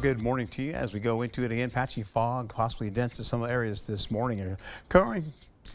good morning to you as we go into it again. Patchy fog, possibly dense in some areas this morning,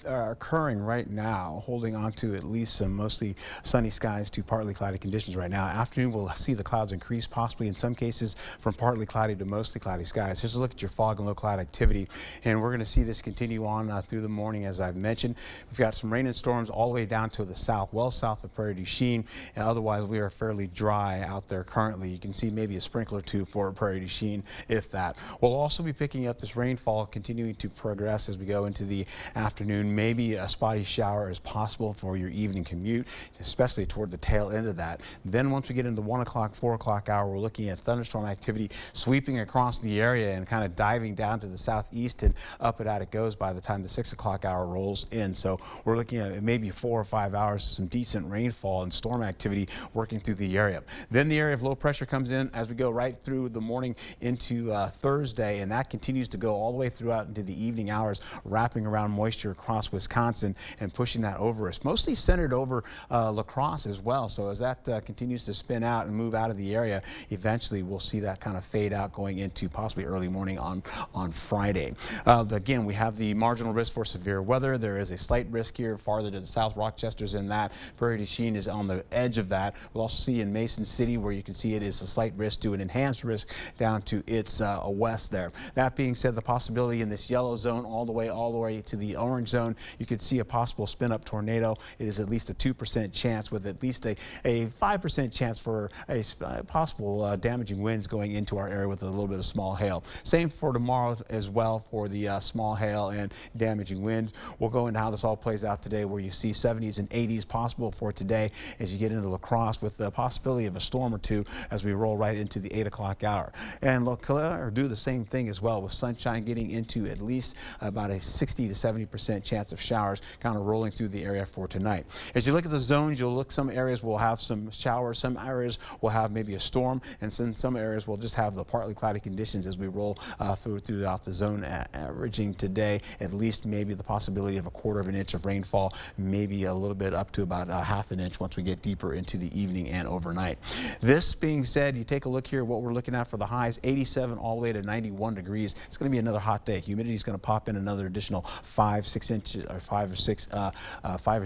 are occurring right now, holding on to at least some mostly sunny skies to partly cloudy conditions right now. Afternoon, we'll see the clouds increase, possibly in some cases from partly cloudy to mostly cloudy skies. Here's a look at your fog and low cloud activity, and we're going to see this continue on through the morning. As I've mentioned, we've got some rain and storms all the way down to the south, well south of Prairie du Chien, and otherwise we are fairly dry out there currently. You can see maybe a sprinkle or two for Prairie du Chien, if that. We'll also be picking up this rainfall continuing to progress as we go into the afternoon. Maybe a spotty shower is possible for your evening commute, especially toward the tail end of that. Then once we get into the 1 o'clock, 4 o'clock hour, we're looking at thunderstorm activity sweeping across the area and kind of diving down to the southeast, and up and out it goes by the time the 6 o'clock hour rolls in. So we're looking at maybe 4 or 5 hours of some decent rainfall and storm activity working through the area. Then the area of low pressure comes in as we go right through the morning into Thursday, and that continues to go all the way throughout into the evening hours, wrapping around moisture across Wisconsin and pushing that over us, mostly centered over La Crosse as well. So as that continues to spin out and move out of the area, eventually we'll see that kind of fade out going into possibly early morning on Friday. Again, we have the marginal risk for severe weather. There is a slight risk here farther to the south. Rochester's in that. Prairie du Chien is on the edge of that. We'll also see in Mason City, where you can see it is a slight risk to an enhanced risk down to its west there. That being said, the possibility in this yellow zone all the way to the orange zone, you could see a possible spin-up tornado. It is at least a 2% chance, with at least a 5% chance for a possible damaging winds going into our area with a little bit of small hail. Same for tomorrow as well for the small hail and damaging winds. We'll go into how this all plays out today, where you see 70s and 80s possible for today as you get into La Crosse, with the possibility of a storm or two as we roll right into the 8 o'clock hour. And Leclerc do the same thing as well, with sunshine getting into at least about a 60 to 70% chance of showers kind of rolling through the area for tonight. As you look at the zones, you'll look, some areas will have some showers, some areas will have maybe a storm, and some areas will just have the partly cloudy conditions as we roll throughout the zone, averaging today at least maybe the possibility of a 1/4 of an inch of rainfall, maybe a little bit up to about 1/2 an inch once we get deeper into the evening and overnight. This being said, you take a look here, what we're looking at for the highs, 87 all the way to 91 degrees. It's going to be another hot day. Humidity is going to pop in another additional 5 or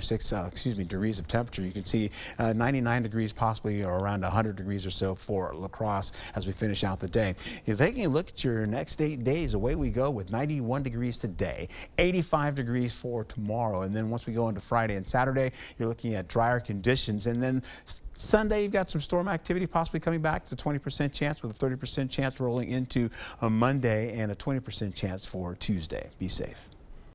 6 degrees of temperature. You can see 99 degrees possibly, or around 100 degrees or so for La Crosse as we finish out the day. If taking a look at your next 8 days, away we go with 91 degrees today, 85 degrees for tomorrow, and then once we go into Friday and Saturday, you're looking at drier conditions, and then Sunday, you've got some storm activity possibly coming back to 20% chance, with a 30% chance rolling into Monday and a 20% chance for Tuesday. Be safe.